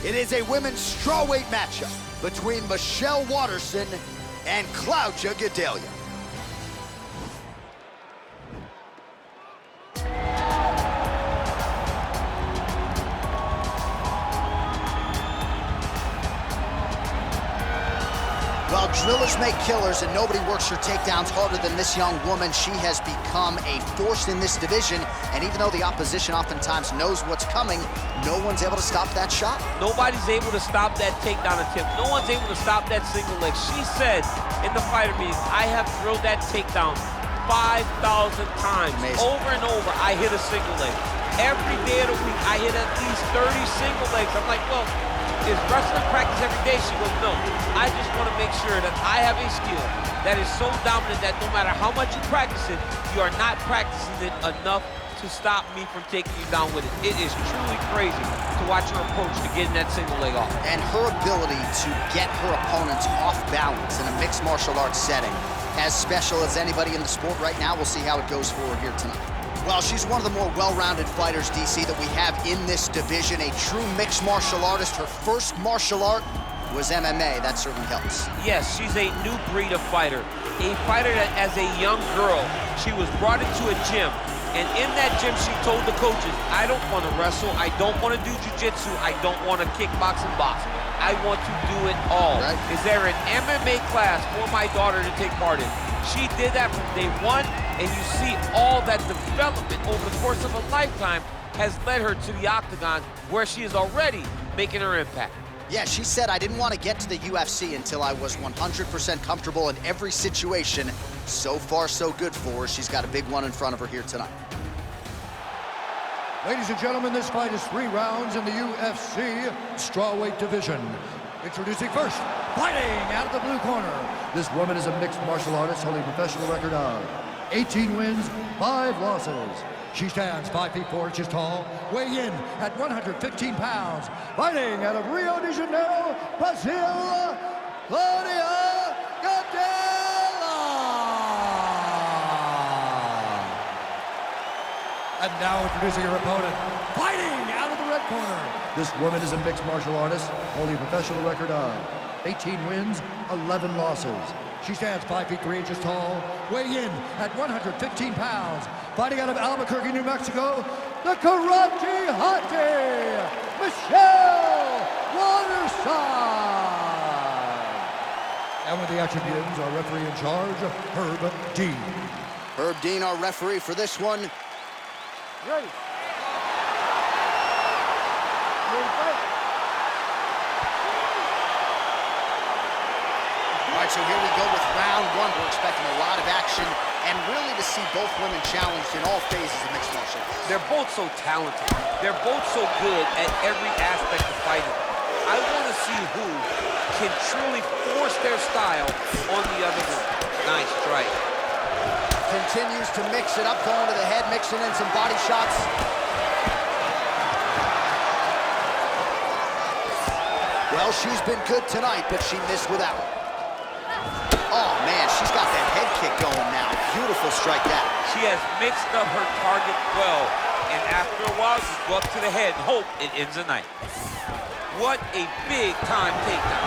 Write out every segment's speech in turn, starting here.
It is a women's strawweight matchup between Michelle Waterson and Claudia Gadelha. Well, drillers make killers, and nobody works her takedowns harder than this young woman. She has become a force in this division, and even though the opposition oftentimes knows what's coming, no one's able to stop that shot. Nobody's able to stop that takedown attempt. No one's able to stop that single leg. She said in the fighter meeting, I have drilled that takedown 5,000 times. Amazing. Over and over, I hit a single leg. Every day of the week, I hit at least 30 single legs. I'm like, well, is wrestling practice every day? She goes, no. I just want to make sure that I have a skill that is so dominant that no matter how much you practice it, you are not practicing it enough to stop me from taking you down with it. It is truly crazy to watch her approach to getting that single leg off. And her ability to get her opponents off balance in a mixed martial arts setting, as special as anybody in the sport right now. We'll see how it goes for her here tonight. Well, she's one of the more well-rounded fighters, DC, that we have in this division. A true mixed martial artist. Her first martial art was MMA. That certainly helps. Yes, she's a new breed of fighter. A fighter that, as a young girl, she was brought into a gym. And in that gym, she told the coaches, I don't want to wrestle. I don't want to do jiu-jitsu. I don't want to kickbox and box. I want to do it all. Right. Is there an MMA class for my daughter to take part in? She did that from day one, and you see all that development over the course of a lifetime has led her to the octagon, where she is already making her impact. Yeah, she said, I didn't want to get to the UFC until I was 100% comfortable in every situation. So far, so good for her. She's got a big one in front of her here tonight. Ladies and gentlemen, this fight is 3 rounds in the UFC strawweight division. Introducing first, fighting out of the blue corner. This woman is a mixed martial artist holding a professional record of 18 wins, 5 losses. She stands 5 feet 4 inches tall, weighing in at 115 pounds. Fighting out of Rio de Janeiro, Brazil, Claudia Gadelha. And now introducing her opponent, fighting out of the red corner. This woman is a mixed martial artist, holding a professional record of 18 wins, 11 losses. She stands 5 feet 3 inches tall, weighing in at 115 pounds. Fighting out of Albuquerque, New Mexico, the Karate Hottie, Michelle Waterson. And with the action begins, our referee in charge, Herb Dean. Herb Dean, our referee for this one. Ready. All right, so here we go with round 1. We're expecting a lot of action and really to see both women challenged in all phases of mixed martial arts. They're both so talented. They're both so good at every aspect of fighting. I want to see who can truly force their style on the other one. Nice strike. Continues to mix it up, going to the head, mixing in some body shots. Well, she's been good tonight, but she missed without it. Oh, man, she's got that head kick going now. Beautiful strike that. She has mixed up her target well, and after a while, you go up to the head and hope it ends the night. What a big-time takedown.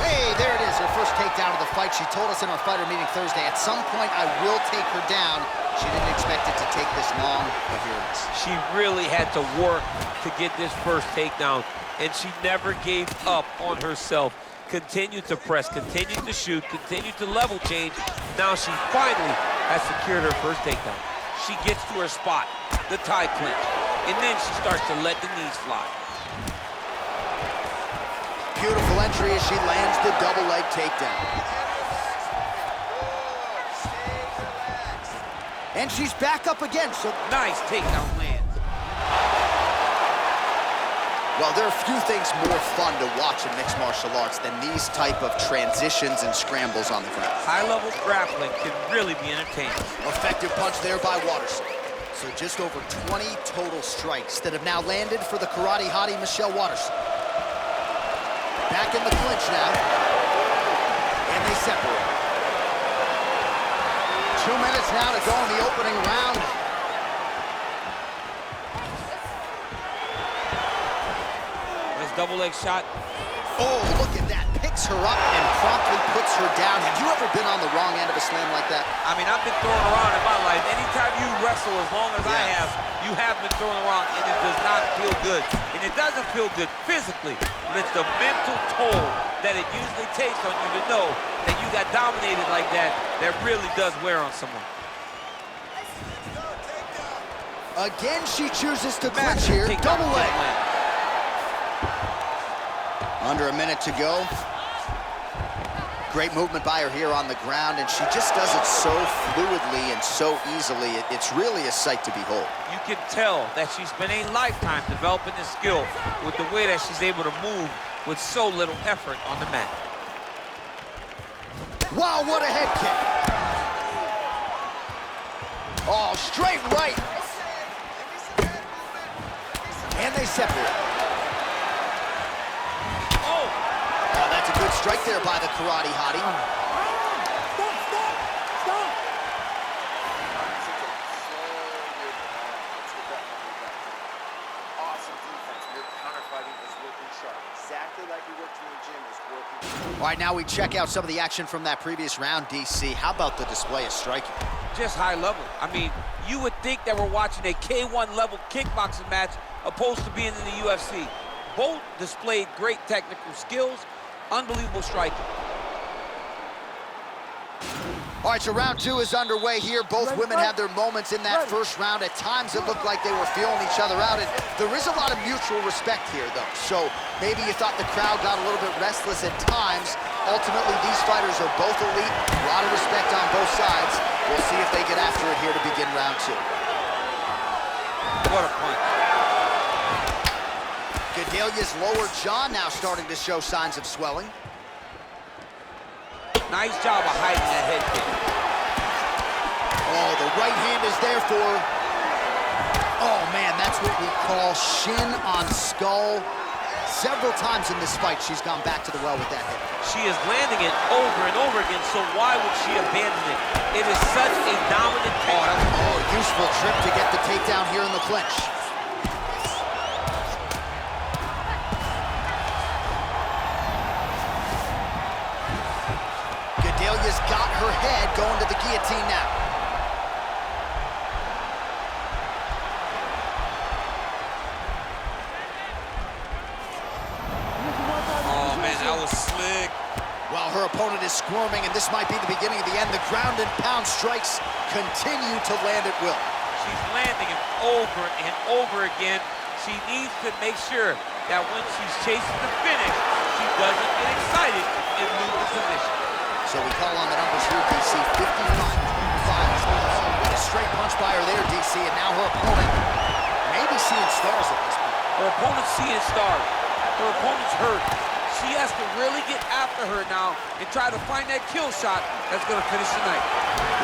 Hey, there it is, her first takedown of the fight. She told us in our fighter meeting Thursday, at some point I will take her down. She didn't expect it to take this long, but here it is. She really had to work to get this first takedown, and she never gave up on herself. Continued to press, continued to shoot, continued to level change. Now she finally has secured her first takedown. She gets to her spot, the tie clinch, and then she starts to let the knees fly. Beautiful entry as she lands the double leg takedown. And she's back up again, so... Nice takedown lands. Well, there are few things more fun to watch in mixed martial arts than these type of transitions and scrambles on the ground. High-level grappling can really be entertaining. Effective punch there by Waterson. So just over 20 total strikes that have now landed for the Karate Hottie, Michelle Waterson. Back in the clinch now. And they separate. 2 minutes now to go in the opening round. double leg shot. Oh, look at that. Picks her up and promptly puts her down. Have you ever been on the wrong end of a slam like that? I mean, I've been thrown around in my life. Anytime you wrestle as long as I have, you have been thrown around, and it does not feel good. And it doesn't feel good physically, but it's the mental toll that it usually takes on you to know that you got dominated like that really does wear on someone. Again, she chooses to clinch here. Double leg. Under a minute to go. Great movement by her here on the ground, and she just does it so fluidly and so easily. It's really a sight to behold. You can tell that she's spent a lifetime developing this skill with the way that she's able to move with so little effort on the mat. Wow, what a head kick. Oh, straight right. And they separate. Oh, that's a good strike there by the karate hottie. Awesome defense. Your counterfighting is working sharp. Exactly like you worked in the gym is working. All right, now we check out some of the action from that previous round, DC. How about the display of striking? Just high level. I mean, you would think that we're watching a K1 level kickboxing match opposed to being in the UFC. Both displayed great technical skills, unbelievable striking. All right, so round two is underway here. Both women have their moments in that first round. At times, it looked like they were feeling each other out, and there is a lot of mutual respect here, though. So maybe you thought the crowd got a little bit restless at times. Ultimately, these fighters are both elite. A lot of respect on both sides. We'll see if they get after it here to begin round two. What a punch. Gadelha's lower jaw now starting to show signs of swelling. Nice job of hiding that head kick. Oh, the right hand is there for her. Oh, man, that's what we call shin on skull. Several times in this fight, she's gone back to the well with that hit. She is landing it over and over again, so why would she abandon it? It is such a dominant takedown. Oh, useful trip to get the takedown here in the clinch. Gadelha's got her head going to the guillotine now. Oh, man, that was slick. While her opponent is squirming, and this might be the beginning of the end, the ground and pound strikes continue to land at will. She's landing it over and over again. She needs to make sure that when she's chasing the finish, she doesn't get excited and lose the position. So we call on the numbers here, DC, 55. What a straight punch by her there, DC, and now her opponent maybe seeing stars at this point. Her opponent's seeing stars. Her opponent's hurt. She has to really get after her now and try to find that kill shot that's going to finish tonight.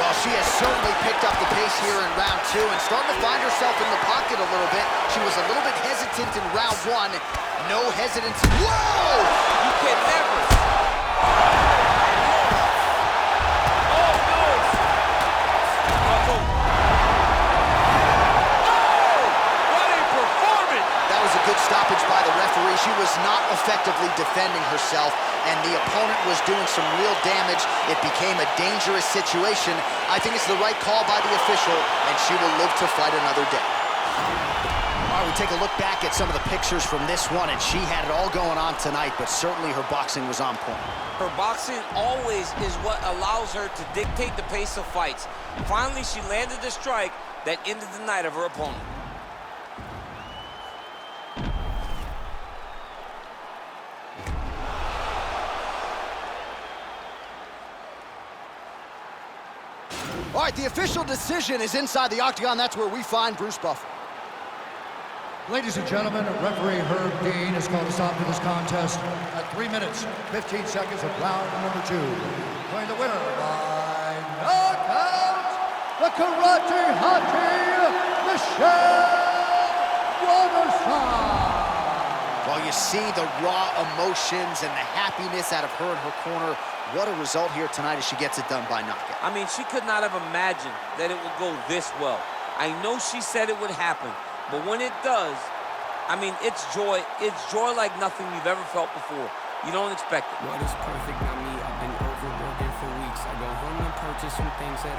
Well, she has certainly picked up the pace here in round two and starting to find herself in the pocket a little bit. She was a little bit hesitant in round one. No hesitancy. Whoa! You can never. Good stoppage by the referee. She was not effectively defending herself, and the opponent was doing some real damage. It became a dangerous situation. I think it's the right call by the official, and she will live to fight another day. All right, we take a look back at some of the pictures from this one, and she had it all going on tonight, but certainly her boxing was on point. Her boxing always is what allows her to dictate the pace of fights. Finally, she landed the strike that ended the night of her opponent. All right, the official decision is inside the octagon. That's where we find Bruce Buffer. Ladies and gentlemen, referee Herb Dean has called a stop to this contest at 3 minutes, 15 seconds of round number 2. Declaring the winner by knockout, the karate hottie, Waterson. Well, you see the raw emotions and the happiness out of her in her corner. What a result here tonight as she gets it done by knockout. I mean, she could not have imagined that it would go this well. I know she said it would happen, but when it does, I mean, it's joy. It's joy like nothing you've ever felt before. You don't expect it. What is perfect, not me. I've been overworking for weeks. I go home and purchase some things that